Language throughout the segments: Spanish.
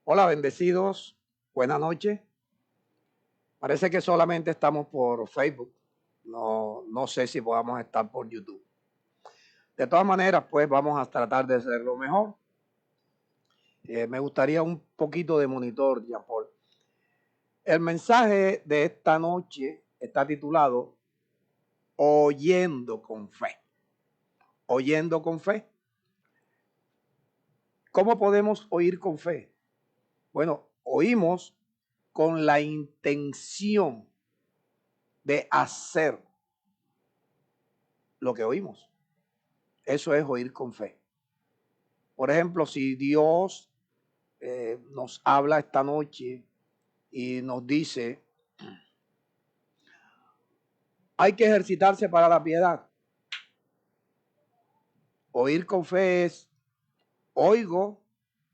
Hola, bendecidos. Buenas noches. Parece que solamente estamos por Facebook. No sé si podamos estar por YouTube. De todas maneras, pues vamos a tratar de hacerlo mejor. Me gustaría un poquito de monitor, Jean Paul. El mensaje de esta noche está titulado Oyendo con fe. Oyendo con fe. ¿Cómo podemos oír con fe? Bueno, oímos con la intención de hacer lo que oímos. Eso es oír con fe. Por ejemplo, si Dios nos habla esta noche y nos dice, hay que ejercitarse para la piedad. Oír con fe es, oigo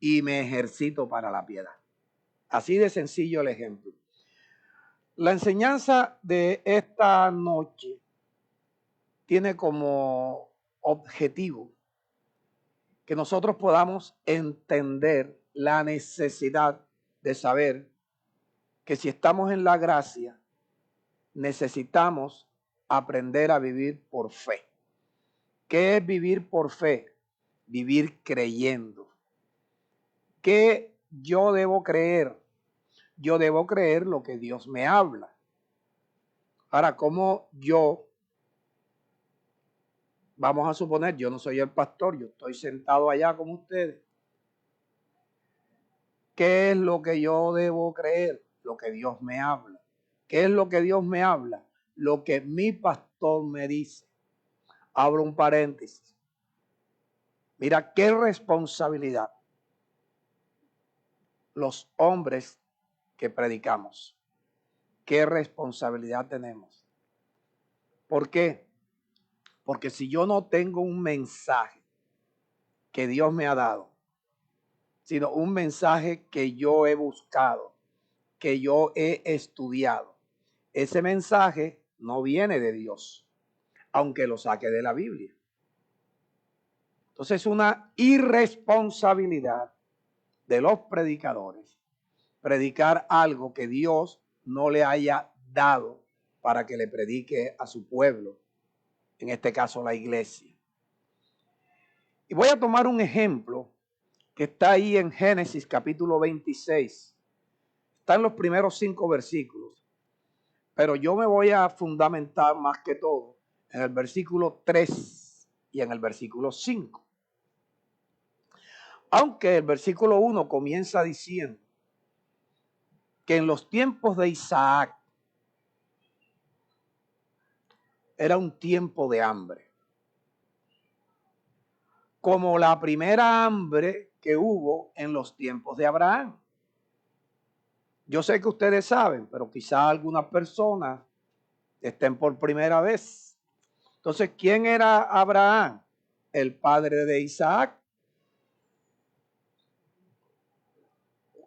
y me ejercito para la piedad. Así de sencillo el ejemplo. La enseñanza de esta noche tiene como objetivo que nosotros podamos entender la necesidad de saber que si estamos en la gracia, necesitamos aprender a vivir por fe. ¿Qué es vivir por fe? Vivir creyendo. ¿Qué yo debo creer? Yo debo creer lo que Dios me habla. Ahora, ¿cómo yo, vamos a suponer, yo no soy el pastor, yo estoy sentado allá con ustedes? ¿Qué es lo que yo debo creer? Lo que Dios me habla. ¿Qué es lo que Dios me habla? Lo que mi pastor me dice. Abro un paréntesis. Mira qué responsabilidad los hombres que predicamos. Qué responsabilidad tenemos. ¿Por qué? Porque si yo no tengo un mensaje que Dios me ha dado, sino un mensaje que yo he buscado, que yo he estudiado, ese mensaje no viene de Dios, aunque lo saque de la Biblia. Entonces es una irresponsabilidad de los predicadores predicar algo que Dios no le haya dado para que le predique a su pueblo, en este caso la iglesia. Y voy a tomar un ejemplo que está ahí en Génesis capítulo 26. Está en los primeros 5 versículos, pero yo me voy a fundamentar más que todo en el versículo 3 y en el versículo 5. Aunque el versículo 1 comienza diciendo que en los tiempos de Isaac era un tiempo de hambre, como la primera hambre que hubo en los tiempos de Abraham. Yo sé que ustedes saben, pero quizá algunas personas estén por primera vez. Entonces, ¿quién era Abraham? El padre de Isaac.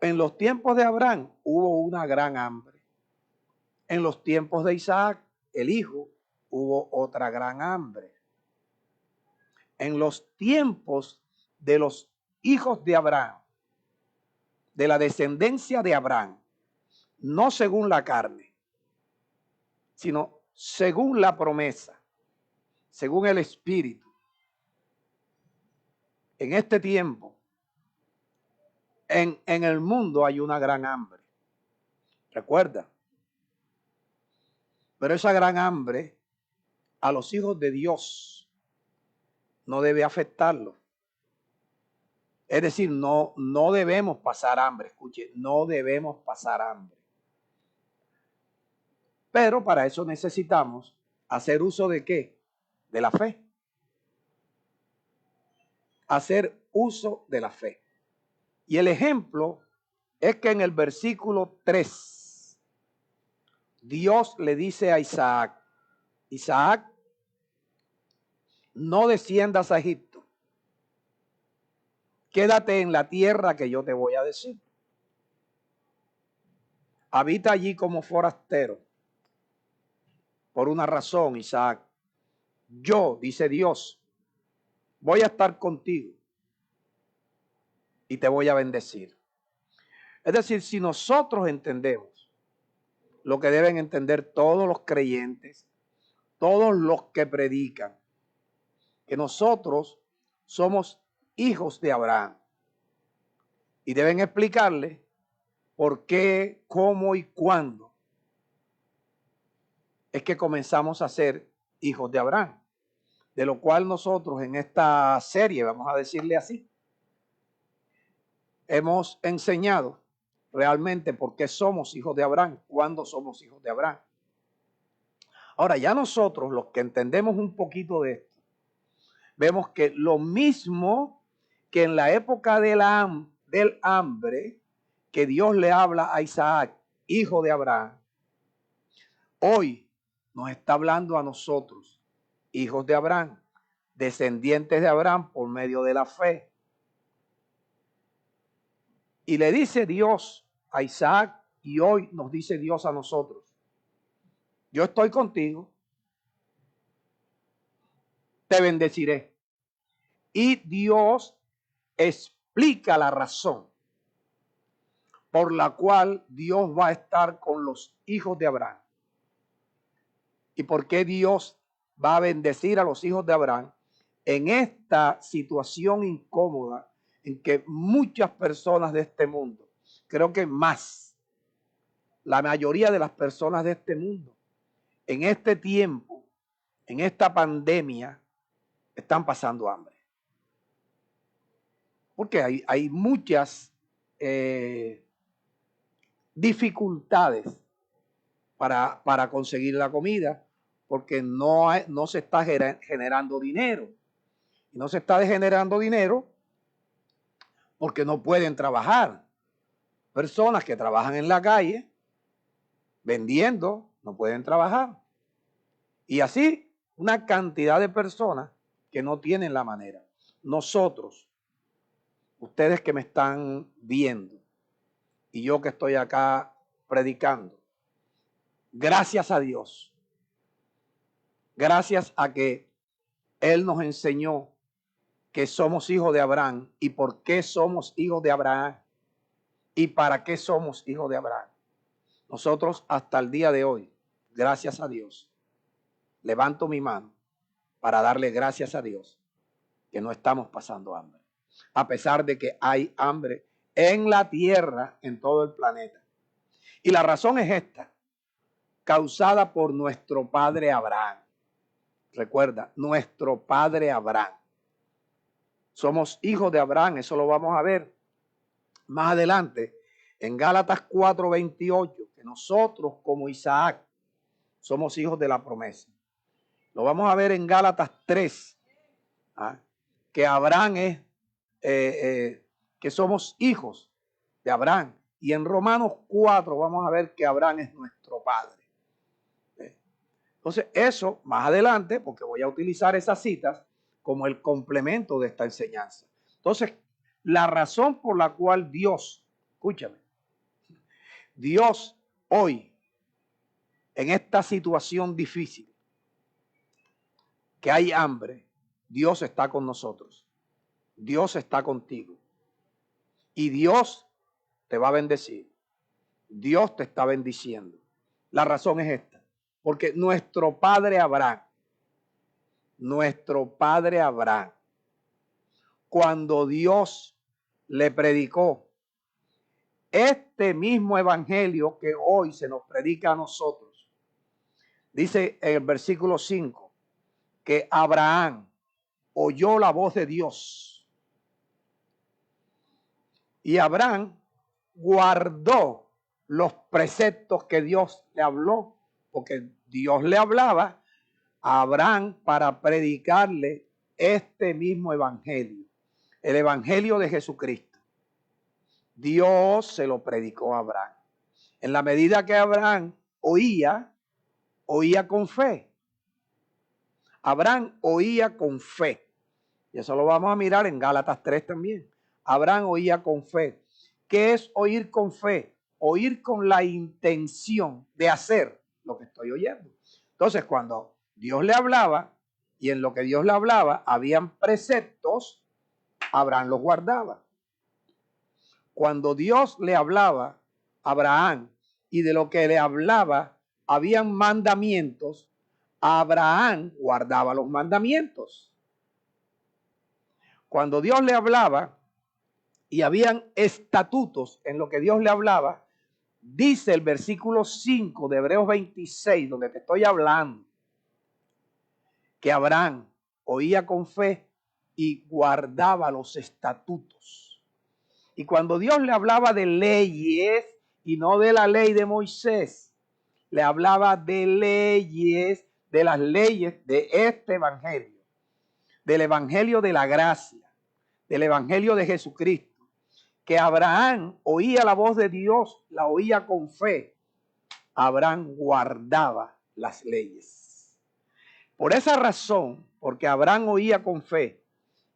En los tiempos de Abraham hubo una gran hambre. En los tiempos de Isaac, el hijo, hubo otra gran hambre. En los tiempos de los hijos de Abraham, de la descendencia de Abraham, no según la carne, sino según la promesa, según el Espíritu. En este tiempo, en el mundo hay una gran hambre. Recuerda. Pero esa gran hambre a los hijos de Dios no debe afectarlos. Es decir, no debemos pasar hambre. Escuche, no debemos pasar hambre. Pero para eso necesitamos hacer uso de ¿qué? De la fe. Hacer uso de la fe. Y el ejemplo es que en el versículo 3, Dios le dice a Isaac, Isaac, no desciendas a Egipto. Quédate en la tierra que yo te voy a decir. Habita allí como forastero. Por una razón, Isaac. Yo, dice Dios, voy a estar contigo y te voy a bendecir. Es decir, si nosotros entendemos lo que deben entender todos los creyentes, todos los que predican, que nosotros somos hijos de Abraham, y deben explicarle por qué, cómo y cuándo es que comenzamos a ser hijos de Abraham, de lo cual nosotros en esta serie, vamos a decirle así, hemos enseñado realmente por qué somos hijos de Abraham, cuándo somos hijos de Abraham. Ahora, ya nosotros, los que entendemos un poquito de esto, vemos que lo mismo que en la época del hambre, que Dios le habla a Isaac, hijo de Abraham, hoy nos está hablando a nosotros, hijos de Abraham, descendientes de Abraham por medio de la fe. Y le dice Dios a Isaac, y hoy nos dice Dios a nosotros: yo estoy contigo, te bendeciré. Y Dios explica la razón por la cual Dios va a estar con los hijos de Abraham. Y por qué Dios va a bendecir a los hijos de Abraham en esta situación incómoda en que muchas personas de este mundo, creo que más, la mayoría de las personas de este mundo, en este tiempo, en esta pandemia, están pasando hambre. Porque hay muchas dificultades para conseguir la comida, porque no se está generando dinero. Y no se está generando dinero porque no pueden trabajar. Personas que trabajan en la calle vendiendo no pueden trabajar. Y así una cantidad de personas que no tienen la manera. Nosotros, ustedes que me están viendo y yo que estoy acá predicando, gracias a Dios, gracias a que Él nos enseñó que somos hijos de Abraham y por qué somos hijos de Abraham y para qué somos hijos de Abraham. Nosotros hasta el día de hoy, gracias a Dios, levanto mi mano para darle gracias a Dios que no estamos pasando hambre, a pesar de que hay hambre en la tierra, en todo el planeta. Y la razón es esta, causada por nuestro padre Abraham. Recuerda, nuestro padre Abraham. Somos hijos de Abraham, eso lo vamos a ver más adelante en Gálatas 4:28, que nosotros como Isaac somos hijos de la promesa. Lo vamos a ver en Gálatas 3, que Abraham es, que somos hijos de Abraham. Y en Romanos 4 vamos a ver que Abraham es nuestro padre. Entonces eso más adelante, porque voy a utilizar esas citas como el complemento de esta enseñanza. Entonces, la razón por la cual Dios, escúchame, Dios hoy, en esta situación difícil, que hay hambre, Dios está con nosotros. Dios está contigo. Y Dios te va a bendecir. Dios te está bendiciendo. La razón es esta. Porque nuestro padre Abraham, cuando Dios le predicó este mismo evangelio que hoy se nos predica a nosotros, dice en el versículo 5 que Abraham oyó la voz de Dios y Abraham guardó los preceptos que Dios le habló, porque Dios le hablaba a Abraham para predicarle este mismo evangelio, el evangelio de Jesucristo. Dios se lo predicó a Abraham. En la medida que Abraham oía con fe. Abraham oía con fe. Y eso lo vamos a mirar en Gálatas 3 también. Abraham oía con fe. ¿Qué es oír con fe? Oír con la intención de hacer lo que estoy oyendo. Entonces, cuando Dios le hablaba, y en lo que Dios le hablaba, habían preceptos, Abraham los guardaba. cuando Dios le hablaba a Abraham y de lo que le hablaba habían mandamientos, Abraham guardaba los mandamientos. Cuando Dios le hablaba y habían estatutos en lo que Dios le hablaba, dice el versículo 5 de Hebreos 26, donde te estoy hablando, que Abraham oía con fe y guardaba los estatutos. Y cuando Dios le hablaba de leyes y no de la ley de Moisés, le hablaba de leyes, de las leyes de este evangelio, del evangelio de la gracia, del evangelio de Jesucristo, que Abraham oía la voz de Dios, la oía con fe. Abraham guardaba las leyes. Por esa razón, porque Abraham oía con fe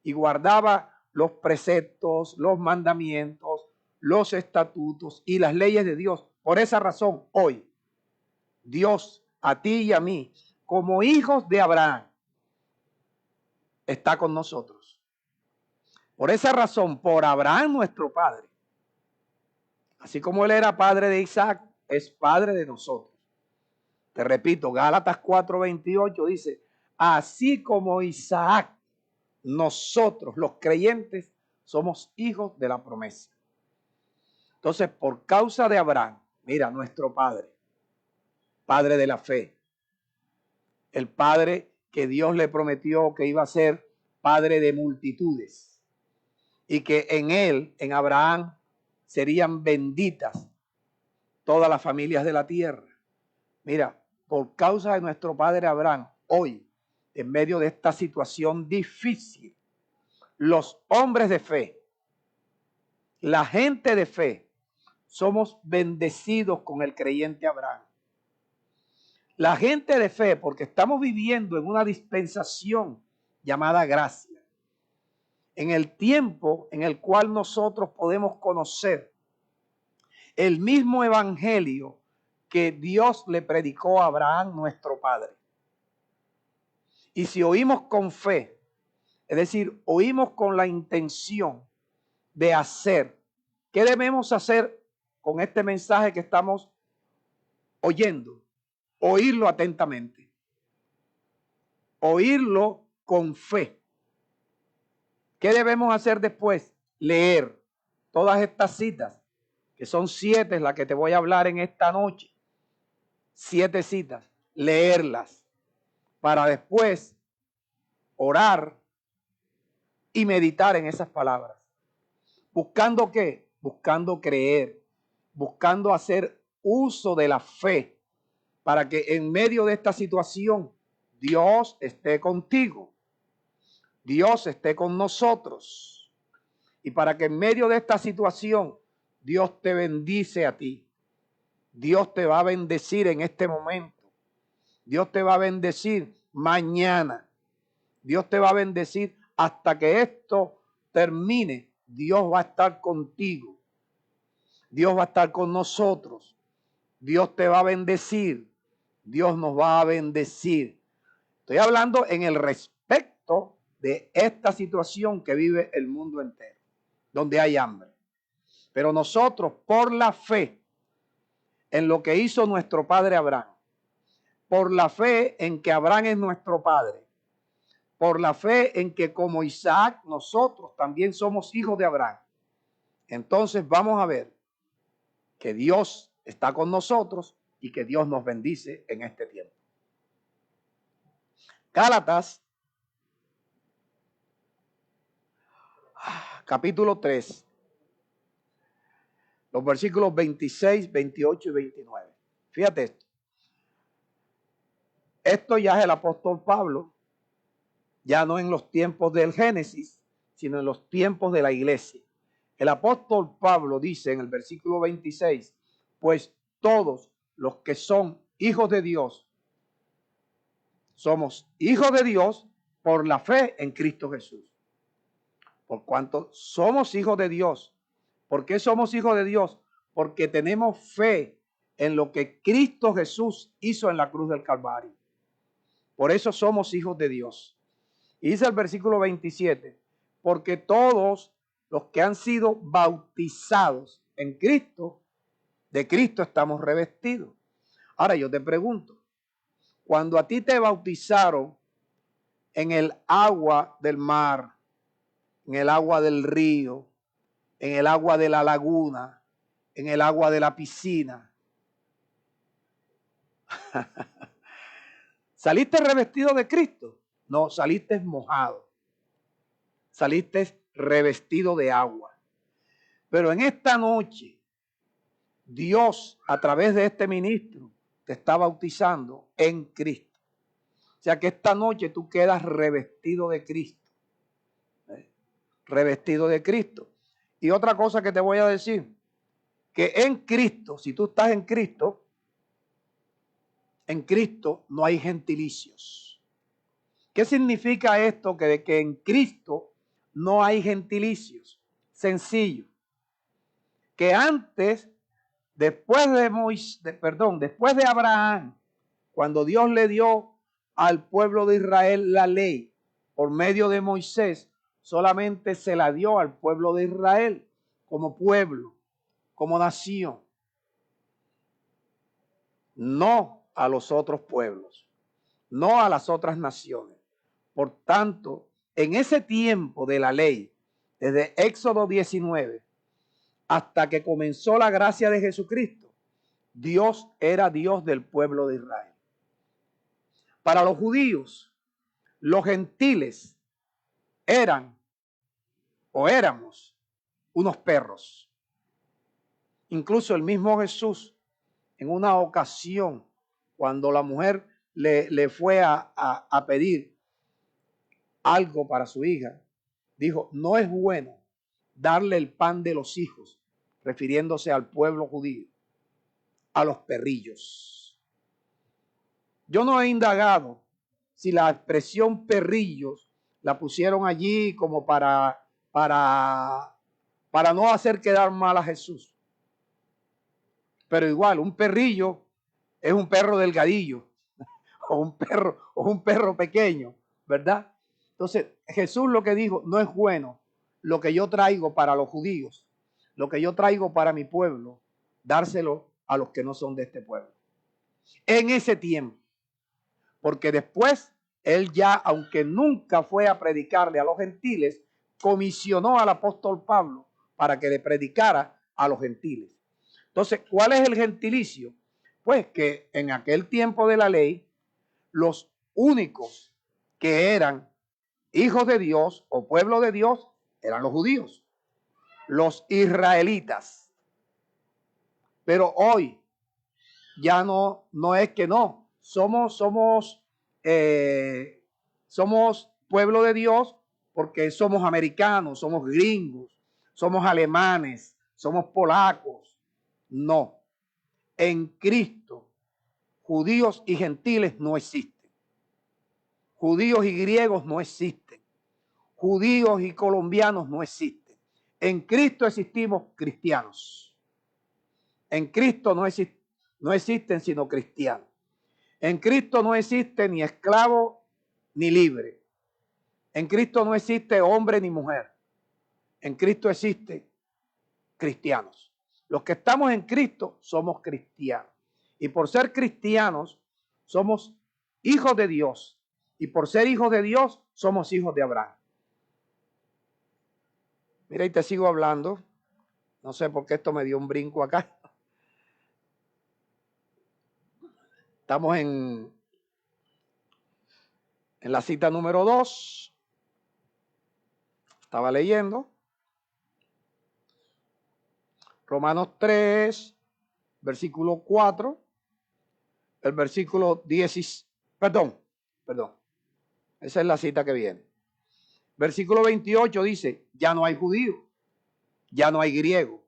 y guardaba los preceptos, los mandamientos, los estatutos y las leyes de Dios. Por esa razón, hoy, Dios a ti y a mí, como hijos de Abraham, está con nosotros. Por esa razón, por Abraham nuestro padre, así como él era padre de Isaac, es padre de nosotros. Te repito, Gálatas 4:28 dice, así como Isaac, nosotros los creyentes somos hijos de la promesa. Entonces, por causa de Abraham, mira, nuestro padre, padre de la fe, el padre que Dios le prometió que iba a ser padre de multitudes y que en él, en Abraham, serían benditas todas las familias de la tierra. Mira, por causa de nuestro padre Abraham, hoy, en medio de esta situación difícil, los hombres de fe, la gente de fe, somos bendecidos con el creyente Abraham. La gente de fe, porque estamos viviendo en una dispensación llamada gracia, en el tiempo en el cual nosotros podemos conocer el mismo evangelio que Dios le predicó a Abraham, nuestro padre. Y si oímos con fe, es decir, oímos con la intención de hacer, ¿qué debemos hacer con este mensaje que estamos oyendo? Oírlo atentamente, oírlo con fe. ¿Qué debemos hacer después? Leer todas estas citas, que son 7 las que te voy a hablar en esta noche. 7 citas, leerlas para después orar y meditar en esas palabras. ¿Buscando qué? Buscando creer, buscando hacer uso de la fe para que en medio de esta situación Dios esté contigo, Dios esté con nosotros y para que en medio de esta situación Dios te bendice a ti. Dios te va a bendecir en este momento. Dios te va a bendecir mañana. Dios te va a bendecir hasta que esto termine. Dios va a estar contigo. Dios va a estar con nosotros. Dios te va a bendecir. Dios nos va a bendecir. Estoy hablando en el respecto de esta situación que vive el mundo entero, donde hay hambre. Pero nosotros, por la fe en lo que hizo nuestro padre Abraham, por la fe en que Abraham es nuestro padre, por la fe en que como Isaac nosotros también somos hijos de Abraham, entonces vamos a ver que Dios está con nosotros y que Dios nos bendice en este tiempo. Gálatas, capítulo 3, los versículos 26, 28 y 29. Fíjate esto. Esto ya es el apóstol Pablo, ya no en los tiempos del Génesis, sino en los tiempos de la iglesia. El apóstol Pablo dice en el versículo 26, pues todos los que son hijos de Dios, somos hijos de Dios por la fe en Cristo Jesús. Por cuanto somos hijos de Dios. ¿Por qué somos hijos de Dios? Porque tenemos fe en lo que Cristo Jesús hizo en la cruz del Calvario. Por eso somos hijos de Dios. Y dice el versículo 27, porque todos los que han sido bautizados en Cristo, de Cristo estamos revestidos. Ahora yo te pregunto, cuando a ti te bautizaron en el agua del mar, en el agua del río, en el agua de la laguna, en el agua de la piscina, ¿saliste revestido de Cristo? No, saliste mojado. Saliste revestido de agua. Pero en esta noche, Dios, a través de este ministro, te está bautizando en Cristo. O sea que esta noche tú quedas revestido de Cristo. Revestido de Cristo. Y otra cosa que te voy a decir, que en Cristo, si tú estás en Cristo no hay gentilicios. ¿Qué significa esto? Que de que en Cristo no hay gentilicios. Sencillo. Que antes, después de Abraham, cuando Dios le dio al pueblo de Israel la ley por medio de Moisés, solamente se la dio al pueblo de Israel como pueblo, como nación, no a los otros pueblos, no a las otras naciones. Por tanto, en ese tiempo de la ley, desde Éxodo 19 hasta que comenzó la gracia de Jesucristo, Dios era Dios del pueblo de Israel. Para los judíos, los gentiles eran o éramos unos perros. Incluso el mismo Jesús, en una ocasión, cuando la mujer le fue a pedir algo para su hija, dijo, no es bueno darle el pan de los hijos, refiriéndose al pueblo judío, a los perrillos. Yo no he indagado si la expresión perrillos la pusieron allí como para no hacer quedar mal a Jesús. Pero igual, un perrillo es un perro delgadillo o un perro pequeño, ¿verdad? Entonces, Jesús lo que dijo, no es bueno lo que yo traigo para los judíos, lo que yo traigo para mi pueblo, dárselo a los que no son de este pueblo. En ese tiempo, porque después él ya, aunque nunca fue a predicarle a los gentiles, comisionó al apóstol Pablo para que le predicara a los gentiles. Entonces, ¿cuál es el gentilicio? Pues que en aquel tiempo de la ley, los únicos que eran hijos de Dios o pueblo de Dios eran los judíos, los israelitas. Pero hoy ya no es que no, somos pueblo de Dios porque somos americanos, somos gringos, somos alemanes, somos polacos. No, en Cristo judíos y gentiles no existen. Judíos y griegos no existen. Judíos y colombianos no existen. En Cristo existimos cristianos. En Cristo no existen sino cristianos. En Cristo no existe ni esclavo ni libre. En Cristo no existe hombre ni mujer. En Cristo existe cristianos. Los que estamos en Cristo somos cristianos. Y por ser cristianos somos hijos de Dios. Y por ser hijos de Dios somos hijos de Abraham. Mira, y te sigo hablando. No sé por qué esto me dio un brinco acá. Estamos en la cita número 2. Estaba leyendo. Romanos 3, versículo 4. El versículo 10. Perdón. Esa es la cita que viene. Versículo 28 dice, ya no hay judío, ya no hay griego,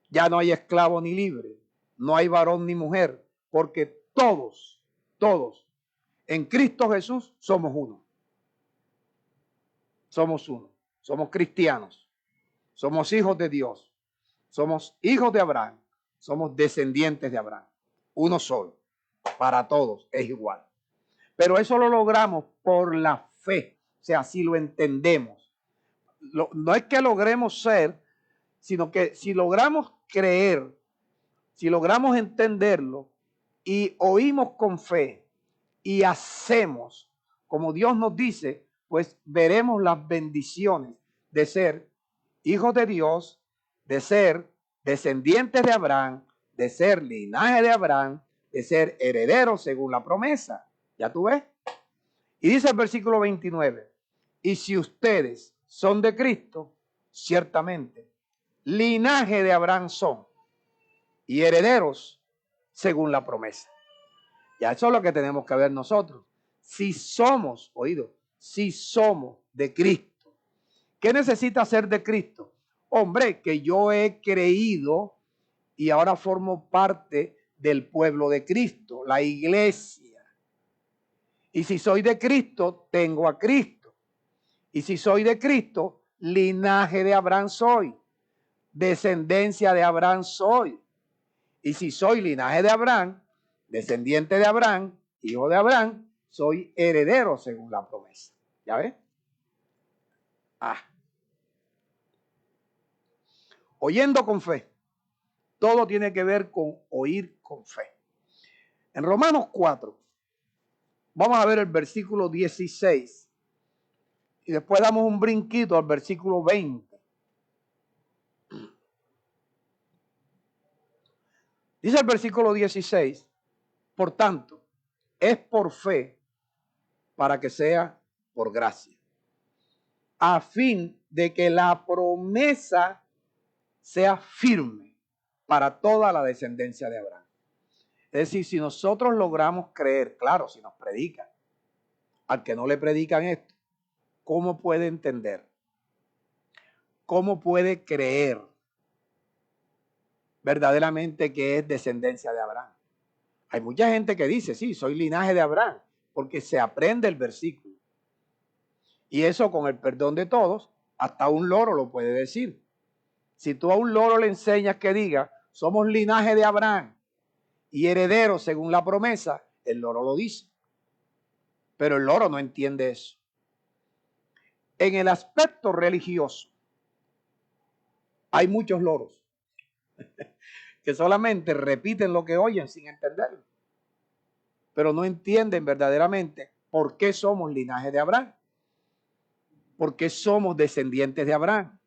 ya no hay esclavo ni libre, no hay varón ni mujer, porque todos, en Cristo Jesús somos uno. Somos uno, somos cristianos, somos hijos de Dios, somos hijos de Abraham, somos descendientes de Abraham. Uno solo, para todos es igual. Pero eso lo logramos por la fe, o sea, si lo entendemos. no es que logremos ser, sino que si logramos creer, si logramos entenderlo y oímos con fe y hacemos como Dios nos dice, pues veremos las bendiciones de ser hijos de Dios, de ser descendientes de Abraham, de ser linaje de Abraham, de ser herederos según la promesa. ¿Ya tú ves? Y dice el versículo 29, y si ustedes son de Cristo, ciertamente, linaje de Abraham son y herederos según la promesa. Ya eso es lo que tenemos que ver nosotros. Si somos, oído, si somos de Cristo, ¿qué necesita ser de Cristo? Hombre, que yo he creído y ahora formo parte del pueblo de Cristo, la iglesia. Y si soy de Cristo, tengo a Cristo. Y si soy de Cristo, linaje de Abraham soy, descendencia de Abraham soy. Y si soy linaje de Abraham, descendiente de Abraham, hijo de Abraham, soy heredero según la promesa. ¿Ya ves? Oyendo con fe. Todo tiene que ver con oír con fe. En Romanos 4, vamos a ver el versículo 16 y después damos un brinquito al versículo 20. Dice el versículo 16, por tanto, es por fe para que sea por gracia, a fin de que la promesa sea firme para toda la descendencia de Abraham. Es decir, si nosotros logramos creer, claro, si nos predican, al que no le predican esto, ¿cómo puede entender? ¿Cómo puede creer verdaderamente que es descendencia de Abraham? Hay mucha gente que dice, sí, soy linaje de Abraham, porque se aprende el versículo. Y eso, con el perdón de todos, hasta un loro lo puede decir. Si tú a un loro le enseñas que diga, somos linaje de Abraham y herederos según la promesa, el loro lo dice. Pero el loro no entiende eso. En el aspecto religioso, hay muchos loros que solamente repiten lo que oyen sin entenderlo, pero no entienden verdaderamente por qué somos linaje de Abraham, por qué somos descendientes de Abraham,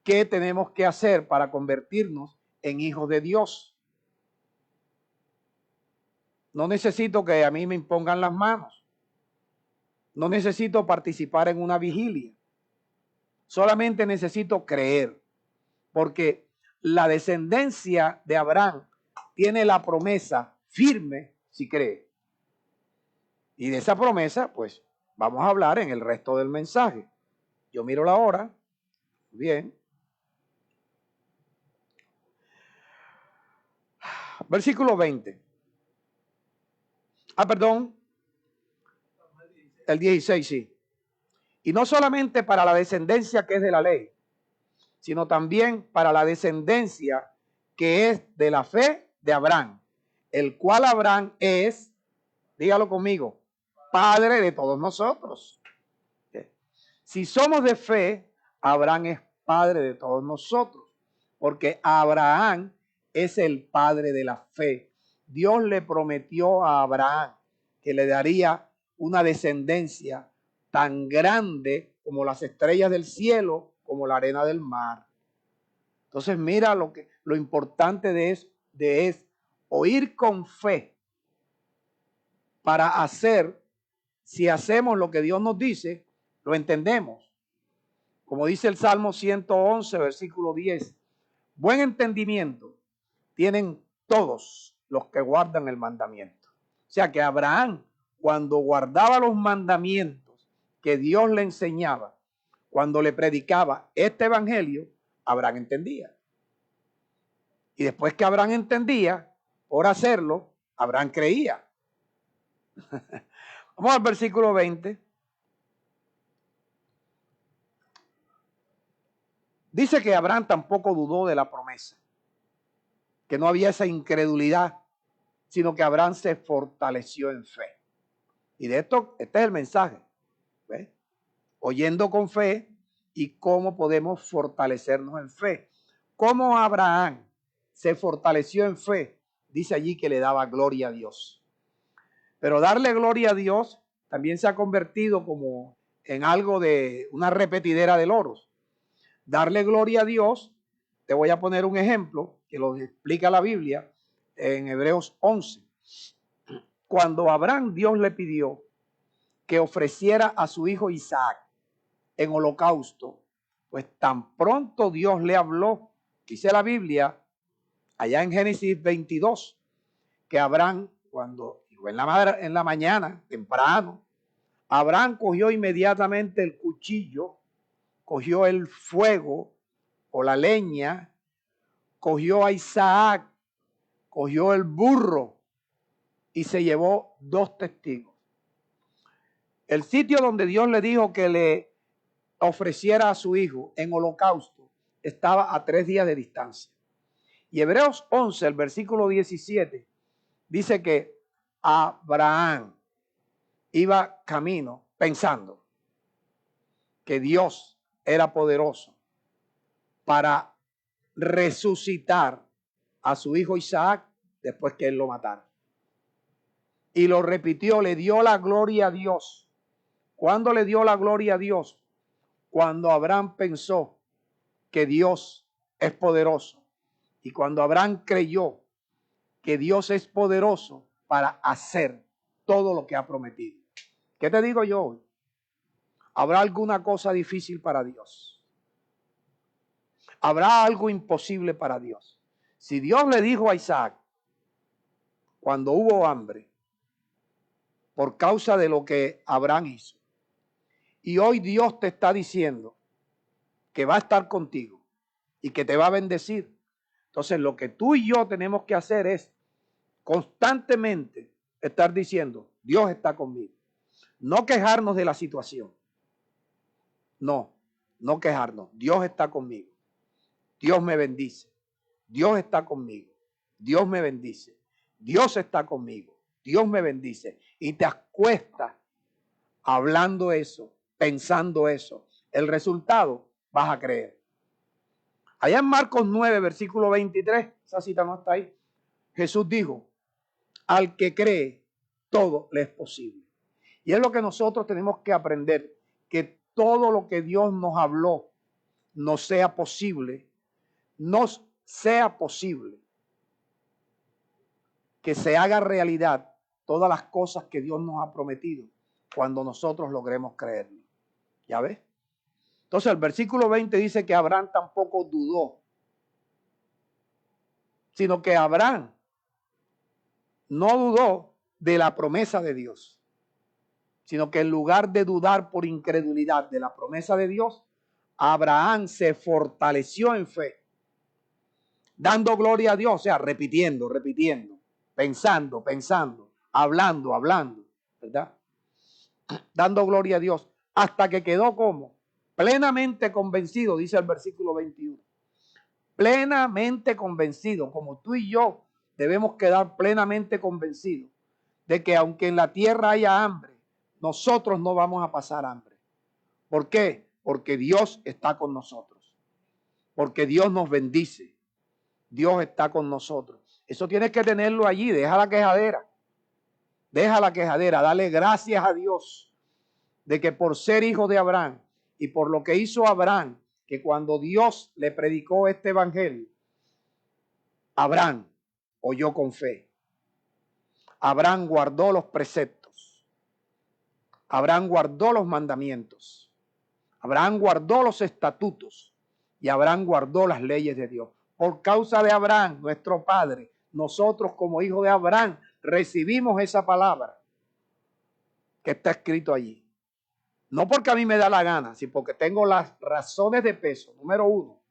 qué tenemos que hacer para convertirnos en hijos de Dios. No necesito que a mí me impongan las manos, no necesito participar en una vigilia, solamente necesito creer, porque la descendencia de Abraham tiene la promesa firme si cree. Y de esa promesa, pues, vamos a hablar en el resto del mensaje. Yo miro la hora. Bien. Versículo 20. Perdón. El 16, sí. Y no solamente para la descendencia que es de la ley, sino también para la descendencia que es de la fe de Abraham, el cual Abraham es, dígalo conmigo, padre de todos nosotros. Si somos de fe, Abraham es padre de todos nosotros, porque Abraham es el padre de la fe. Dios le prometió a Abraham que le daría una descendencia tan grande como las estrellas del cielo, como la arena del mar. Entonces mira lo importante es oír con fe para hacer, si hacemos lo que Dios nos dice, lo entendemos. Como dice el Salmo 111, versículo 10, buen entendimiento tienen todos los que guardan el mandamiento. O sea que Abraham, cuando guardaba los mandamientos que Dios le enseñaba, cuando le predicaba este evangelio, Abraham entendía. Y después que Abraham entendía, por hacerlo, Abraham creía. Vamos al versículo 20. Dice que Abraham tampoco dudó de la promesa, que no había esa incredulidad, sino que Abraham se fortaleció en fe. Y de esto, este es el mensaje. ¿Ves? Oyendo con fe y cómo podemos fortalecernos en fe. ¿Cómo Abraham se fortaleció en fe? Dice allí que le daba gloria a Dios. Pero darle gloria a Dios también se ha convertido como en algo de una repetidera de loros. Darle gloria a Dios, te voy a poner un ejemplo que lo explica la Biblia en Hebreos 11. Cuando Abraham Dios le pidió que ofreciera a su hijo Isaac en holocausto, pues tan pronto Dios le habló, dice la Biblia, allá en Génesis 22, que Abraham, cuando en la mañana, temprano, Abraham cogió inmediatamente el cuchillo, cogió el fuego o la leña, cogió a Isaac, cogió el burro y se llevó 2 testigos. El sitio donde Dios le dijo que le ofreciera a su hijo en holocausto estaba a 3 días de distancia. Y Hebreos 11, el versículo 17, dice que Abraham iba camino pensando que Dios era poderoso para resucitar a su hijo Isaac después que él lo matara. Y lo repitió, le dio la gloria a Dios. ¿Cuándo le dio la gloria a Dios? Cuando Abraham pensó que Dios es poderoso. Y cuando Abraham creyó que Dios es poderoso para hacer todo lo que ha prometido. ¿Qué te digo yo hoy? ¿Habrá alguna cosa difícil para Dios? ¿Habrá algo imposible para Dios? Si Dios le dijo a Isaac, cuando hubo hambre, por causa de lo que Abraham hizo, y hoy Dios te está diciendo que va a estar contigo y que te va a bendecir, entonces lo que tú y yo tenemos que hacer es constantemente estar diciendo, Dios está conmigo. No quejarnos de la situación. No quejarnos. Dios está conmigo. Dios me bendice. Dios está conmigo. Dios me bendice. Dios está conmigo. Dios me bendice. Y te acuestas hablando eso, pensando eso. El resultado vas a creer. Allá en Marcos 9, versículo 23, esa cita no está ahí. Jesús dijo, al que cree, todo le es posible. Y es lo que nosotros tenemos que aprender, que todo lo que Dios nos habló nos sea posible, que se haga realidad todas las cosas que Dios nos ha prometido cuando nosotros logremos creerlo. ¿Ya ves? Entonces el versículo 20 dice que Abraham tampoco dudó, sino que Abraham no dudó de la promesa de Dios, sino que en lugar de dudar por incredulidad de la promesa de Dios, Abraham se fortaleció en fe, dando gloria a Dios, o sea, repitiendo, pensando, hablando, ¿verdad? Dando gloria a Dios, hasta que quedó como plenamente convencido, dice el versículo 21. Plenamente convencido, como tú y yo debemos quedar plenamente convencidos de que aunque en la tierra haya hambre, nosotros no vamos a pasar hambre. ¿Por qué? Porque Dios está con nosotros. Porque Dios nos bendice. Dios está con nosotros. Eso tienes que tenerlo allí. Deja la quejadera. Deja la quejadera. Dale gracias a Dios de que por ser hijo de Abraham y por lo que hizo Abraham, que cuando Dios le predicó este evangelio, Abraham oyó con fe. Abraham guardó los preceptos. Abraham guardó los mandamientos. Abraham guardó los estatutos y Abraham guardó las leyes de Dios. Por causa de Abraham, nuestro padre, nosotros como hijos de Abraham recibimos esa palabra que está escrito allí. No porque a mí me da la gana, sino porque tengo las razones de peso, número 1.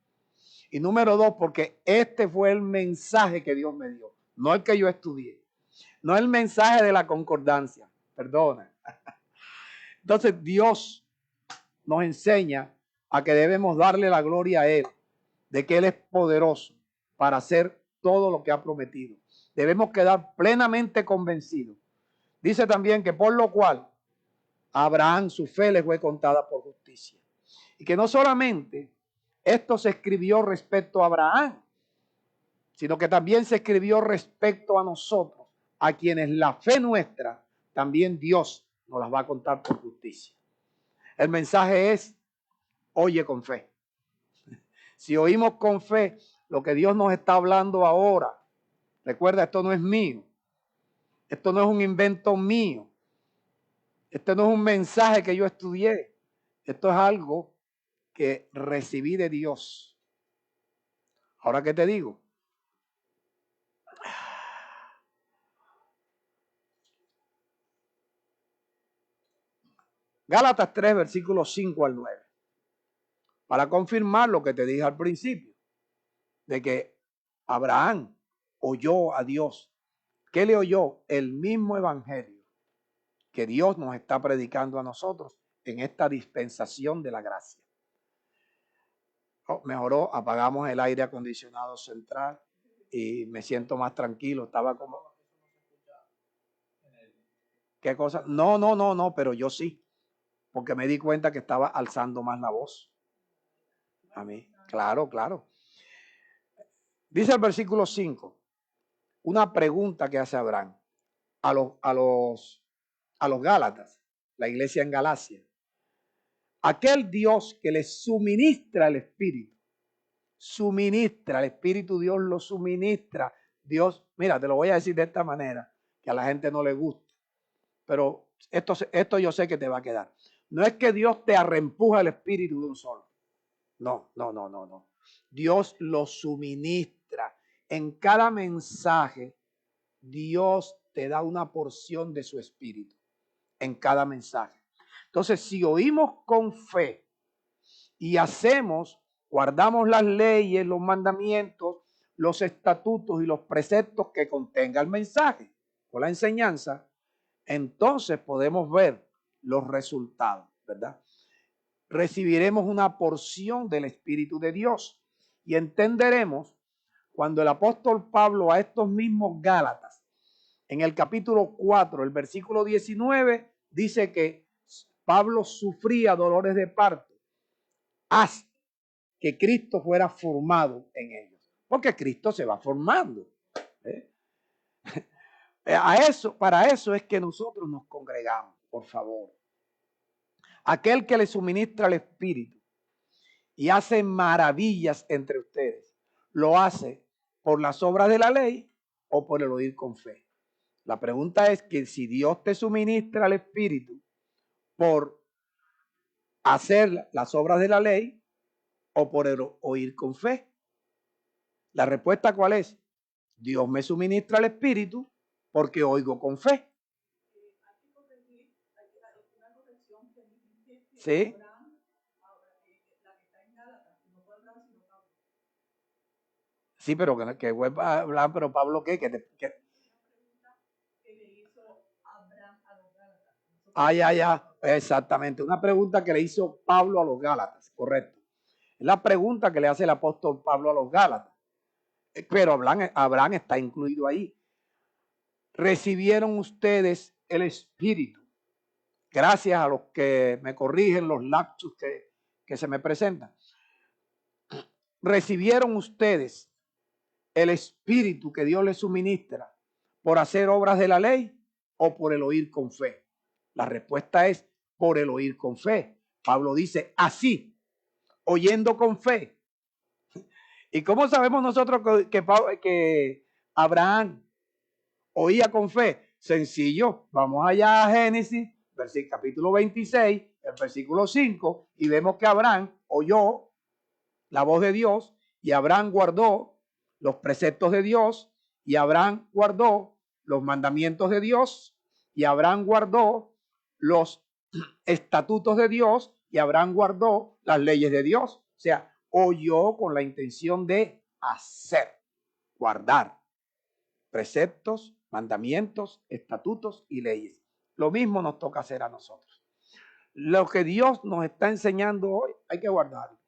Y número 2, porque este fue el mensaje que Dios me dio, no el que yo estudié. No el mensaje de la concordancia, perdona. Entonces Dios nos enseña a que debemos darle la gloria a Él, de que Él es poderoso para hacer todo lo que ha prometido. Debemos quedar plenamente convencidos. Dice también que por lo cual a Abraham su fe le fue contada por justicia. Y que no solamente esto se escribió respecto a Abraham, sino que también se escribió respecto a nosotros, a quienes la fe nuestra, también Dios nos las va a contar por justicia. El mensaje es, oye con fe. Si oímos con fe lo que Dios nos está hablando ahora, recuerda, esto no es mío, esto no es un invento mío, esto no es un mensaje que yo estudié, esto es algo que recibí de Dios. Ahora, ¿qué te digo? Gálatas 3, versículos 5 al 9. Para confirmar lo que te dije al principio, de que Abraham oyó a Dios. ¿Qué le oyó? El mismo evangelio que Dios nos está predicando a nosotros en esta dispensación de la gracia. Oh, mejoró, apagamos el aire acondicionado central y me siento más tranquilo. Estaba como... ¿Qué cosa? No, pero yo sí, porque me di cuenta que estaba alzando más la voz. A mí, claro. Dice el versículo 5, una pregunta que hace Abraham a los Gálatas, la iglesia en Galacia. Aquel Dios que les suministra el Espíritu, el Espíritu Dios lo suministra. Dios, mira, te lo voy a decir de esta manera, que a la gente no le gusta, pero esto yo sé que te va a quedar. No es que Dios te arrempuja el Espíritu de un solo. No. Dios lo suministra. En cada mensaje, Dios te da una porción de su Espíritu. En cada mensaje. Entonces, si oímos con fe y guardamos las leyes, los mandamientos, los estatutos y los preceptos que contenga el mensaje o la enseñanza, entonces podemos ver los resultados, ¿verdad? Recibiremos una porción del Espíritu de Dios y entenderemos cuando el apóstol Pablo a estos mismos Gálatas, en el capítulo 4, el versículo 19, dice que Pablo sufría dolores de parto hasta que Cristo fuera formado en ellos. Porque Cristo se va formando. Para eso es que nosotros nos congregamos, por favor. Aquel que le suministra el Espíritu y hace maravillas entre ustedes, lo hace por las obras de la ley o por el oír con fe. La pregunta es que si Dios te suministra el Espíritu por hacer las obras de la ley o por el oír con fe. La respuesta ¿cuál es? Dios me suministra el Espíritu porque oigo con fe. ¿Sí? Sí, pero que vuelva a hablar, pero Pablo, ¿qué? Ya. Exactamente. Una pregunta que le hizo Pablo a los Gálatas, correcto. Es la pregunta que le hace el apóstol Pablo a los Gálatas. Pero Abraham está incluido ahí. ¿Recibieron ustedes el Espíritu? Gracias a los que me corrigen los lapsus que se me presentan. ¿Recibieron ustedes el Espíritu que Dios les suministra por hacer obras de la ley o por el oír con fe? La respuesta es por el oír con fe. Pablo dice así, oyendo con fe. ¿Y cómo sabemos nosotros que Abraham oía con fe? Sencillo, vamos allá a Génesis, capítulo 26, el versículo 5, y vemos que Abraham oyó la voz de Dios y Abraham guardó los preceptos de Dios y Abraham guardó los mandamientos de Dios y Abraham guardó los estatutos de Dios y Abraham guardó las leyes de Dios. O sea, oyó con la intención de hacer, guardar preceptos, mandamientos, estatutos y leyes. Lo mismo nos toca hacer a nosotros. Lo que Dios nos está enseñando hoy hay que guardarlo.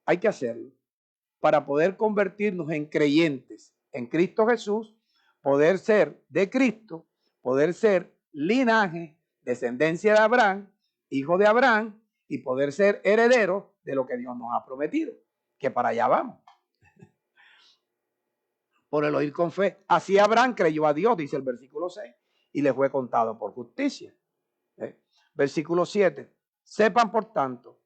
Hay que hacerlo para poder convertirnos en creyentes en Cristo Jesús, poder ser de Cristo, poder ser linaje, descendencia de Abraham, hijo de Abraham, y poder ser herederos de lo que Dios nos ha prometido, que para allá vamos. Por el oír con fe. Así Abraham creyó a Dios, dice el versículo 6, y le fue contado por justicia. Versículo 7. Sepan, por tanto,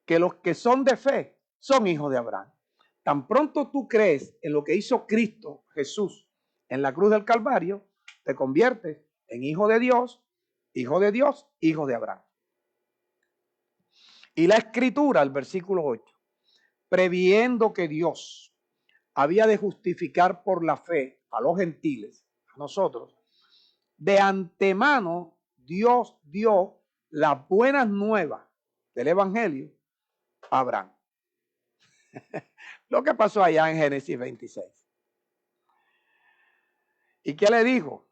que los que son de fe son hijos de Abraham. Tan pronto tú crees en lo que hizo Cristo Jesús en la cruz del Calvario, te conviertes en hijo de Dios, hijo de Abraham. Y la escritura, el versículo 8, previendo que Dios había de justificar por la fe a los gentiles, a nosotros, de antemano Dios dio las buenas nuevas del evangelio a Abraham. Lo que pasó allá en Génesis 26. ¿Y qué le dijo?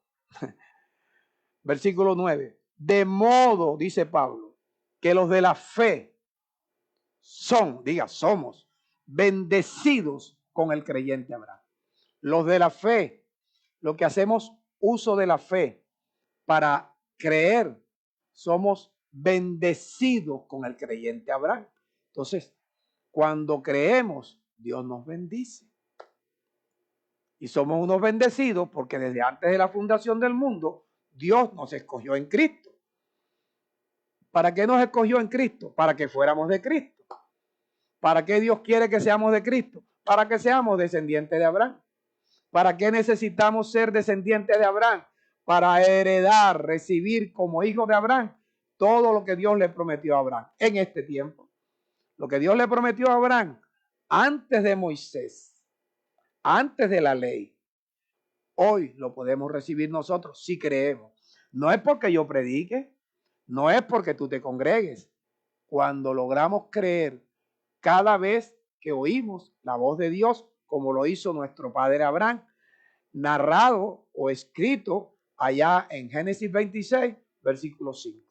Versículo 9. De modo, dice Pablo, que los de la fe somos bendecidos con el creyente Abraham. Los de la fe, lo que hacemos uso de la fe para creer, somos bendecidos con el creyente Abraham. Entonces, cuando creemos, Dios nos bendice. Y somos unos bendecidos porque desde antes de la fundación del mundo, Dios nos escogió en Cristo. ¿Para qué nos escogió en Cristo? Para que fuéramos de Cristo. ¿Para qué Dios quiere que seamos de Cristo? Para que seamos descendientes de Abraham. ¿Para qué necesitamos ser descendientes de Abraham? Para heredar, recibir como hijos de Abraham todo lo que Dios le prometió a Abraham en este tiempo. Lo que Dios le prometió a Abraham antes de Moisés, antes de la ley, hoy lo podemos recibir nosotros si creemos. No es porque yo predique, no es porque tú te congregues. Cuando logramos creer cada vez que oímos la voz de Dios, como lo hizo nuestro padre Abraham, narrado o escrito allá en Génesis 26, versículo 5.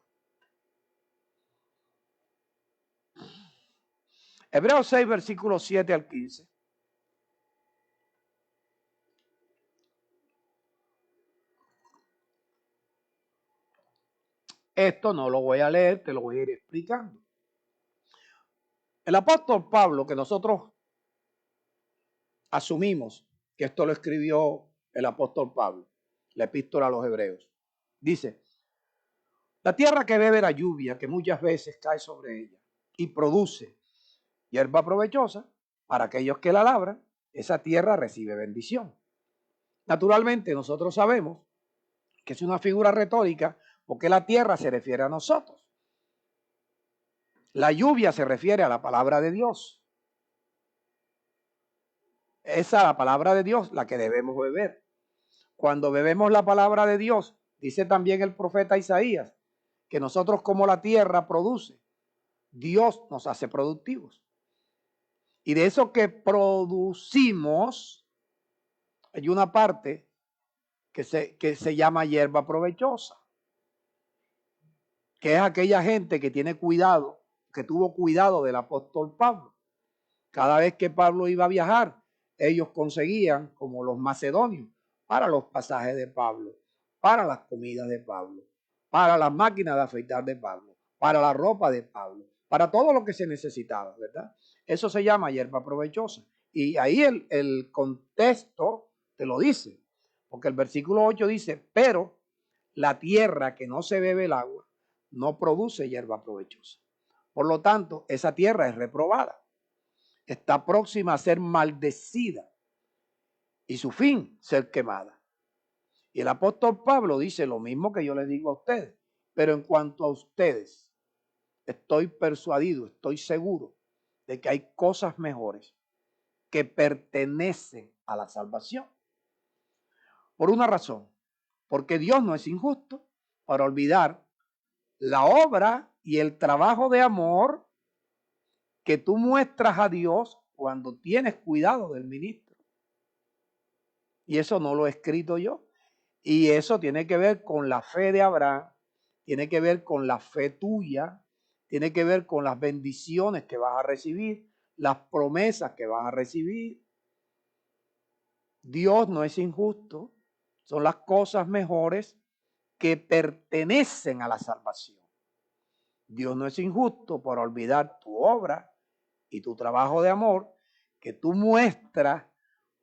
Hebreos 6, versículos 7 al 15. Esto no lo voy a leer, te lo voy a ir explicando. El apóstol Pablo, que nosotros asumimos que esto lo escribió el apóstol Pablo, la epístola a los Hebreos, dice: la tierra que bebe la lluvia, que muchas veces cae sobre ella y produce hierba provechosa para aquellos que la labran, esa tierra recibe bendición. Naturalmente, nosotros sabemos que es una figura retórica porque la tierra se refiere a nosotros. La lluvia se refiere a la palabra de Dios. Esa es la palabra de Dios la que debemos beber. Cuando bebemos la palabra de Dios, dice también el profeta Isaías, que nosotros como la tierra produce, Dios nos hace productivos. Y de eso que producimos, hay una parte que se llama hierba provechosa, que es aquella gente que tiene cuidado, que tuvo cuidado del apóstol Pablo. Cada vez que Pablo iba a viajar, ellos conseguían, como los macedonios, para los pasajes de Pablo, para las comidas de Pablo, para las máquinas de afeitar de Pablo, para la ropa de Pablo, para todo lo que se necesitaba, ¿verdad? Eso se llama hierba provechosa. Y ahí el contexto te lo dice, porque el versículo 8 dice: pero la tierra que no se bebe el agua no produce hierba provechosa. Por lo tanto, esa tierra es reprobada. Está próxima a ser maldecida y su fin ser quemada. Y el apóstol Pablo dice lo mismo que yo les digo a ustedes, pero en cuanto a ustedes, estoy persuadido, estoy seguro de que hay cosas mejores que pertenecen a la salvación. Por una razón, porque Dios no es injusto para olvidar la obra y el trabajo de amor que tú muestras a Dios cuando tienes cuidado del ministro. Y eso no lo he escrito yo. Y eso tiene que ver con la fe de Abraham, tiene que ver con la fe tuya, tiene que ver con las bendiciones que vas a recibir, las promesas que vas a recibir. Dios no es injusto, son las cosas mejores que pertenecen a la salvación. Dios no es injusto por olvidar tu obra y tu trabajo de amor que tú muestras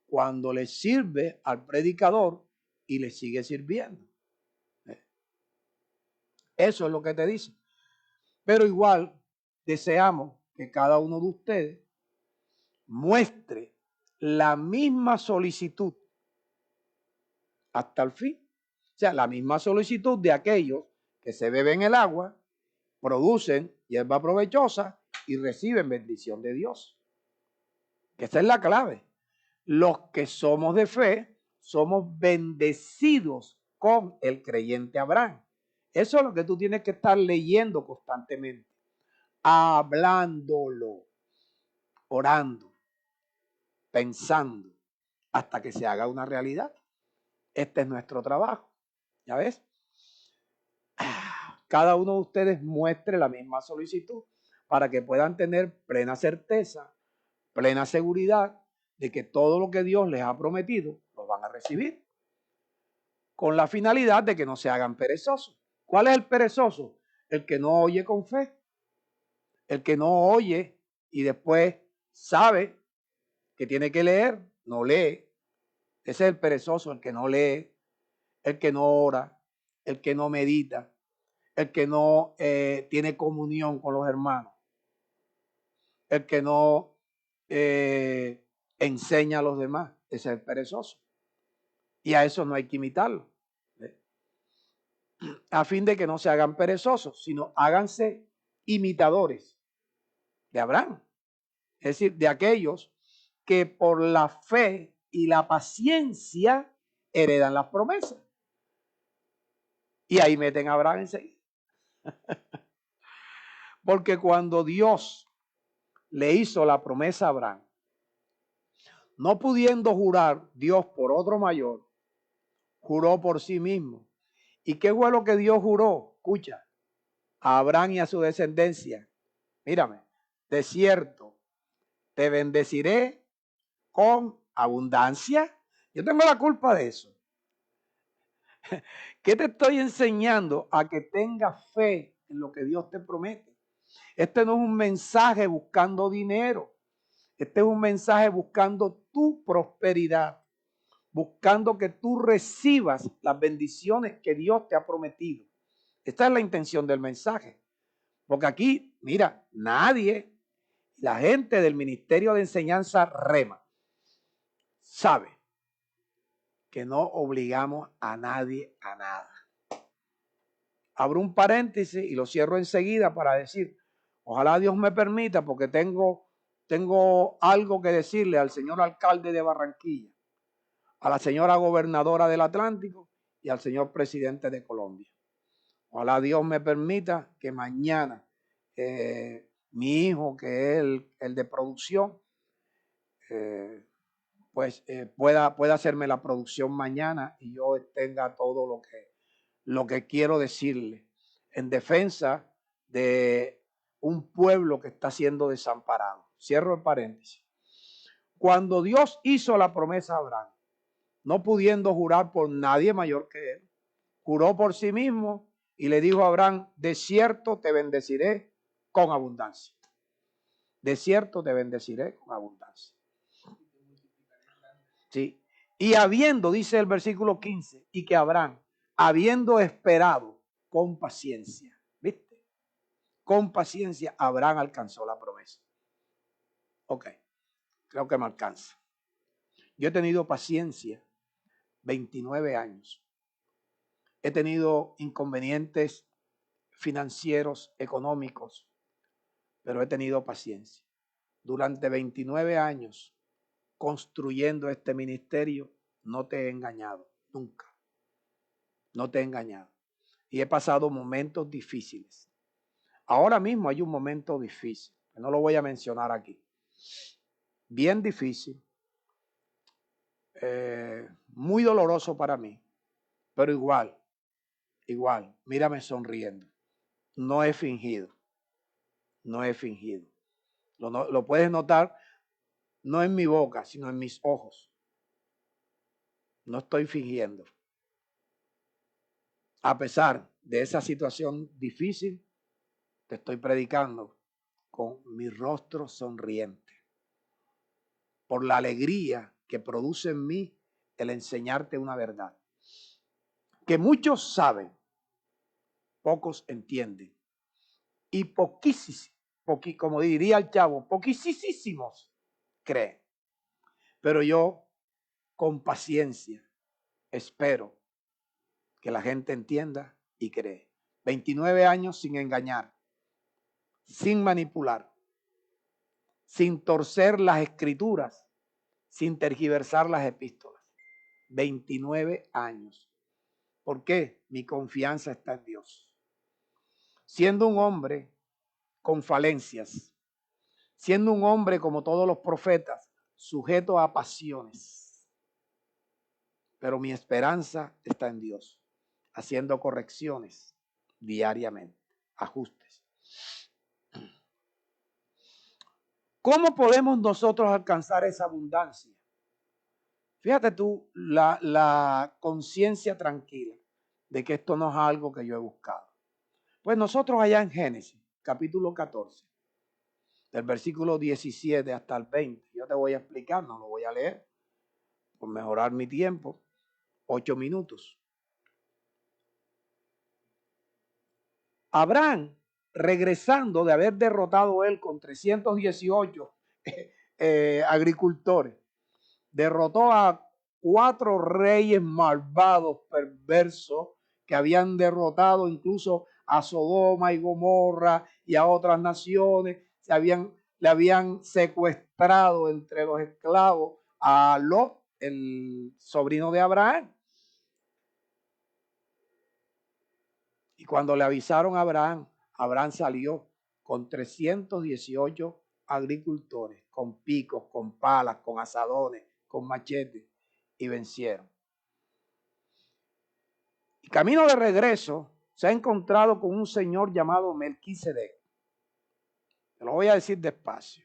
cuando le sirves al predicador y le sigue sirviendo. Eso es lo que te dice. Pero igual deseamos que cada uno de ustedes muestre la misma solicitud hasta el fin. O sea, la misma solicitud de aquellos que se beben el agua, producen hierba provechosa y reciben bendición de Dios. Esa es la clave. Los que somos de fe somos bendecidos con el creyente Abraham. Eso es lo que tú tienes que estar leyendo constantemente, hablándolo, orando, pensando, hasta que se haga una realidad. Este es nuestro trabajo. ¿Ya ves? Cada uno de ustedes muestre la misma solicitud para que puedan tener plena certeza, plena seguridad de que todo lo que Dios les ha prometido lo van a recibir, con la finalidad de que no se hagan perezosos. ¿Cuál es el perezoso? El que no oye con fe, el que no oye y después sabe que tiene que leer, no lee. Ese es el perezoso, el que no lee, el que no ora, el que no medita, el que no tiene comunión con los hermanos, el que no enseña a los demás. Ese es el perezoso. Y a eso no hay que imitarlo. A fin de que no se hagan perezosos, sino háganse imitadores de Abraham. Es decir, de aquellos que por la fe y la paciencia heredan las promesas. Y ahí meten a Abraham enseguida. Porque cuando Dios le hizo la promesa a Abraham, no pudiendo jurar Dios por otro mayor, juró por sí mismo. ¿Y qué fue lo que Dios juró? Escucha, a Abraham y a su descendencia. Mírame, de cierto, te bendeciré con abundancia. Yo tengo la culpa de eso. ¿Qué te estoy enseñando? A que tengas fe en lo que Dios te promete. Este no es un mensaje buscando dinero. Este es un mensaje buscando tu prosperidad, buscando que tú recibas las bendiciones que Dios te ha prometido. Esta es la intención del mensaje. Porque aquí, mira, nadie, la gente del Ministerio de Enseñanza Rema, sabe que no obligamos a nadie a nada. Abro un paréntesis y lo cierro enseguida para decir, ojalá Dios me permita, porque tengo algo que decirle al señor alcalde de Barranquilla, a la señora gobernadora del Atlántico y al señor presidente de Colombia. Ojalá Dios me permita que mañana mi hijo, que es el de producción, pueda hacerme la producción mañana y yo tenga todo lo que quiero decirle en defensa de un pueblo que está siendo desamparado. Cierro el paréntesis. Cuando Dios hizo la promesa a Abraham, no pudiendo jurar por nadie mayor que él, juró por sí mismo y le dijo a Abraham, de cierto te bendeciré con abundancia. De cierto te bendeciré con abundancia. Sí. Y habiendo, dice el versículo 15, y que Abraham, habiendo esperado con paciencia, ¿viste? Con paciencia, Abraham alcanzó la promesa. Ok, creo que me alcanza. Yo he tenido paciencia 29 años. He tenido inconvenientes financieros, económicos, pero he tenido paciencia. Durante 29 años construyendo este ministerio, no te he engañado, nunca. No te he engañado. Y he pasado momentos difíciles. Ahora mismo hay un momento difícil, que no lo voy a mencionar aquí. Bien difícil, muy doloroso para mí, pero igual, mírame sonriendo. No he fingido, no he fingido. Lo puedes notar, no en mi boca, sino en mis ojos. No estoy fingiendo. A pesar de esa situación difícil, te estoy predicando con mi rostro sonriente, por la alegría que produce en mí el enseñarte una verdad. Que muchos saben, pocos entienden. Y poquísimos, como diría el chavo, poquísimos creen. Pero yo, con paciencia, espero que la gente entienda y cree. 29 años sin engañar, sin manipular, sin torcer las escrituras, sin tergiversar las epístolas. 29 años. ¿Por qué? Mi confianza está en Dios. Siendo un hombre con falencias, siendo un hombre como todos los profetas, sujeto a pasiones. Pero mi esperanza está en Dios, haciendo correcciones diariamente, ajustes. ¿Cómo podemos nosotros alcanzar esa abundancia? Fíjate tú, la conciencia tranquila de que esto no es algo que yo he buscado. Pues nosotros allá en Génesis, capítulo 14, del versículo 17 hasta el 20, yo te voy a explicar, no lo voy a leer, por mejorar mi tiempo, 8 minutos. Abraham, regresando de haber derrotado él con 318 agricultores, derrotó a 4 reyes malvados, perversos, que habían derrotado incluso a Sodoma y Gomorra y a otras naciones. Le habían secuestrado entre los esclavos a Lot, el sobrino de Abraham. Y cuando le avisaron a Abraham, Abraham salió con 318 agricultores, con picos, con palas, con asadones, con machetes, y vencieron. Y camino de regreso se ha encontrado con un señor llamado Melquisedec. Te lo voy a decir despacio.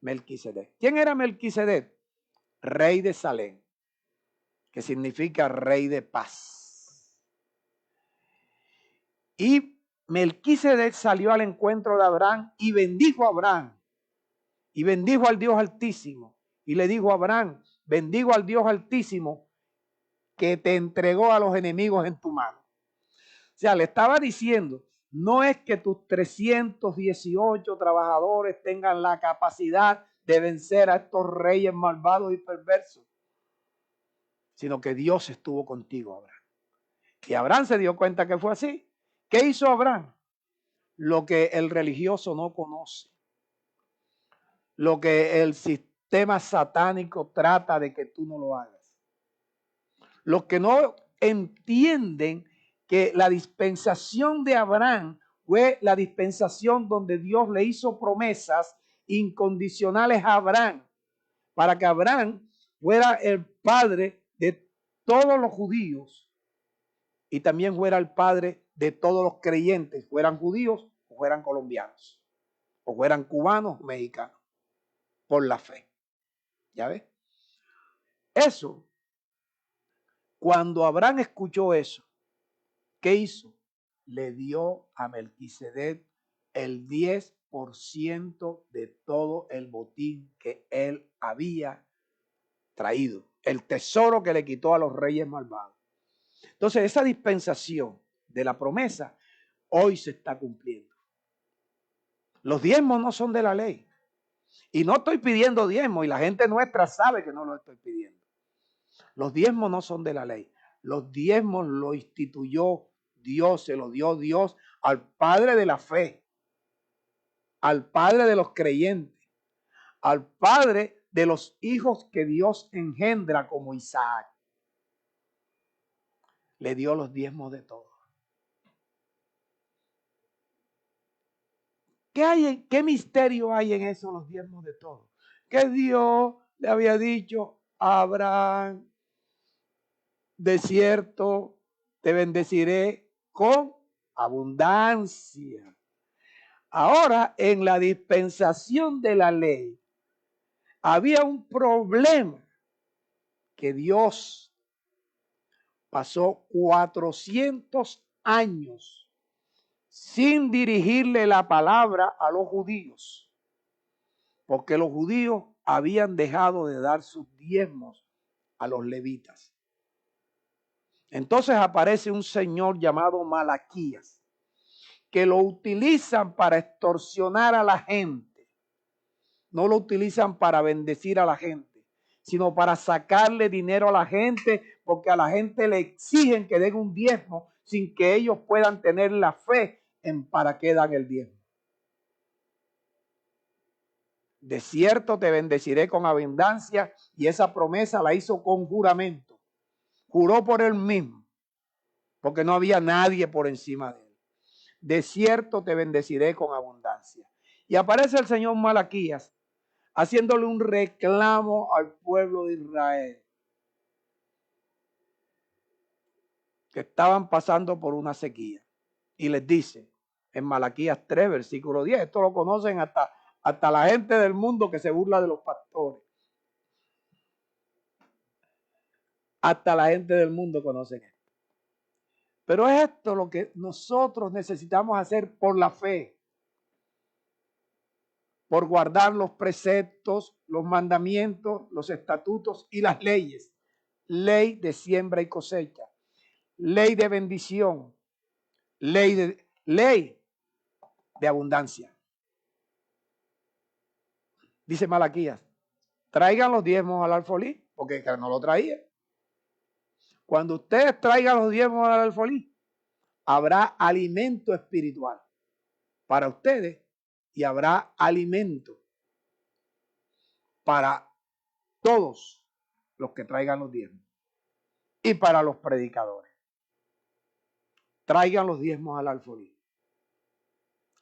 Melquisedec. ¿Quién era Melquisedec? Rey de Salem, que significa rey de paz. Y Melquisedec salió al encuentro de Abraham y bendijo a Abraham. Y bendijo al Dios Altísimo. Y le dijo a Abraham, bendigo al Dios Altísimo que te entregó a los enemigos en tu mano. O sea, le estaba diciendo, no es que tus 318 trabajadores tengan la capacidad de vencer a estos reyes malvados y perversos, sino que Dios estuvo contigo, Abraham. Y Abraham se dio cuenta que fue así. ¿Qué hizo Abraham? Lo que el religioso no conoce. Lo que el sistema satánico trata de que tú no lo hagas. Los que no entienden que la dispensación de Abraham fue la dispensación donde Dios le hizo promesas incondicionales a Abraham, para que Abraham fuera el padre de todos los judíos y también fuera el padre de todos los creyentes, fueran judíos o fueran colombianos, o fueran cubanos o mexicanos, por la fe. ¿Ya ves? Eso, cuando Abraham escuchó eso, ¿qué hizo? Le dio a Melquisedec el 10% de todo el botín que él había traído, el tesoro que le quitó a los reyes malvados. Entonces, esa dispensación de la promesa hoy se está cumpliendo. Los diezmos no son de la ley. Y no estoy pidiendo diezmos, y la gente nuestra sabe que no lo estoy pidiendo. Los diezmos no son de la ley. Los diezmos lo instituyó Dios, se lo dio Dios al Padre de la fe, al Padre de los creyentes, al Padre de los hijos que Dios engendra como Isaac. Le dio los diezmos de todo. ¿Qué misterio hay en eso, los diezmos de todo? Que Dios le había dicho a Abraham, de cierto te bendeciré con abundancia. Ahora, en la dispensación de la ley, había un problema que Dios pasó 400 años sin dirigirle la palabra a los judíos, porque los judíos habían dejado de dar sus diezmos a los levitas. Entonces aparece un señor llamado Malaquías, que lo utilizan para extorsionar a la gente. No lo utilizan para bendecir a la gente, sino para sacarle dinero a la gente, porque a la gente le exigen que den un diezmo sin que ellos puedan tener la fe en para qué dan el diezmo. De cierto te bendeciré con abundancia, y esa promesa la hizo con juramento. Juró por él mismo, porque no había nadie por encima de él. De cierto te bendeciré con abundancia. Y aparece el señor Malaquías haciéndole un reclamo al pueblo de Israel, que estaban pasando por una sequía. Y les dice en Malaquías 3, versículo 10, esto lo conocen hasta la gente del mundo que se burla de los pastores. Hasta la gente del mundo conoce esto. Pero es esto lo que nosotros necesitamos hacer por la fe, por guardar los preceptos, los mandamientos, los estatutos y las leyes. Ley de siembra y cosecha, ley de bendición, ley de abundancia. Dice Malaquías, traigan los diezmos al alfolí, porque no lo traía. Cuando ustedes traigan los diezmos al alfolí, habrá alimento espiritual para ustedes y habrá alimento para todos los que traigan los diezmos y para los predicadores. Traigan los diezmos al alfolí.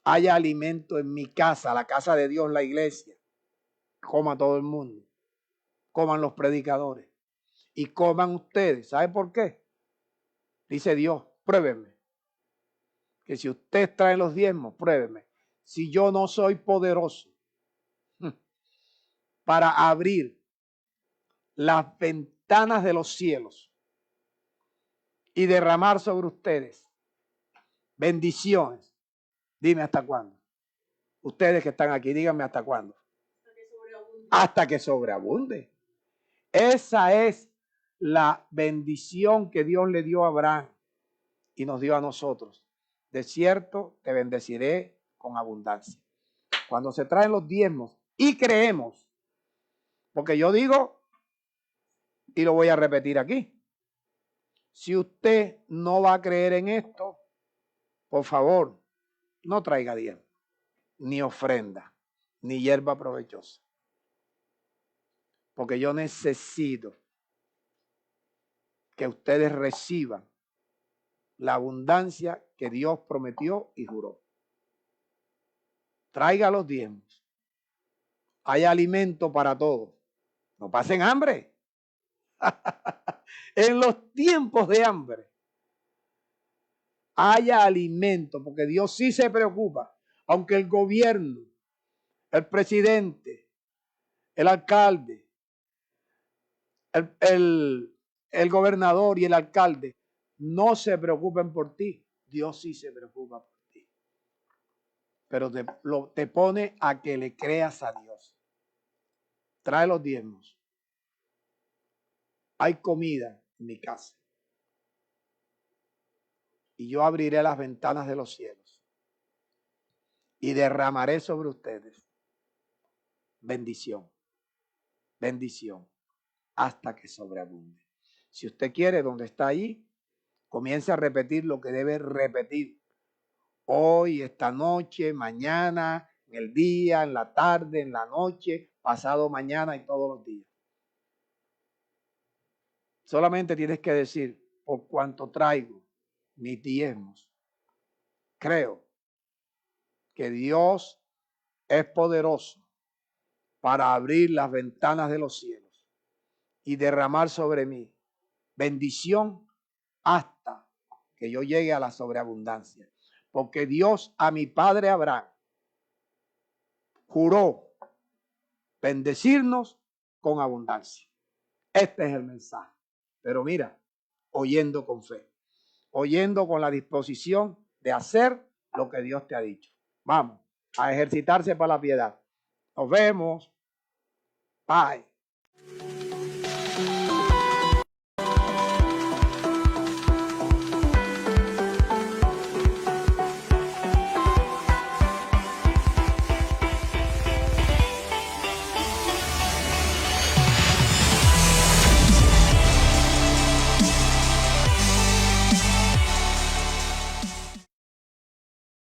Haya alimento en mi casa, la casa de Dios, la iglesia. Coma todo el mundo. Coman los predicadores. Y coman ustedes. ¿Sabe por qué? Dice Dios, pruébenme. Que si ustedes traen los diezmos, pruébenme. Si yo no soy poderoso para abrir las ventanas de los cielos y derramar sobre ustedes bendiciones. Dime hasta cuándo. Ustedes que están aquí, díganme hasta cuándo. Hasta que sobreabunde. Esa es la bendición que Dios le dio a Abraham y nos dio a nosotros. De cierto, te bendeciré con abundancia. Cuando se traen los diezmos y creemos, porque yo digo, y lo voy a repetir aquí, si usted no va a creer en esto, por favor, no traiga diezmo, ni ofrenda, ni hierba provechosa. Porque yo necesito que ustedes reciban la abundancia que Dios prometió y juró. Traiga los diezmos. Hay alimento para todos. No pasen hambre. En los tiempos de hambre haya alimento, porque Dios sí se preocupa. Aunque el gobierno, el presidente, el alcalde, el gobernador y el alcalde no se preocupen por ti, Dios sí se preocupa por ti. Pero te pone a que le creas a Dios. Trae los diezmos. Hay comida en mi casa. Y yo abriré las ventanas de los cielos y derramaré sobre ustedes bendición, bendición, hasta que sobreabunde. Si usted quiere, donde está ahí, comience a repetir lo que debe repetir. Hoy, esta noche, mañana, en el día, en la tarde, en la noche, pasado mañana y todos los días. Solamente tienes que decir, por cuanto traigo mis diezmos, creo que Dios es poderoso para abrir las ventanas de los cielos y derramar sobre mí bendición hasta que yo llegue a la sobreabundancia. Porque Dios a mi padre Abraham juró bendecirnos con abundancia. Este es el mensaje. Pero mira, oyendo con fe, oyendo con la disposición de hacer lo que Dios te ha dicho. Vamos a ejercitarse para la piedad. Nos vemos. Bye.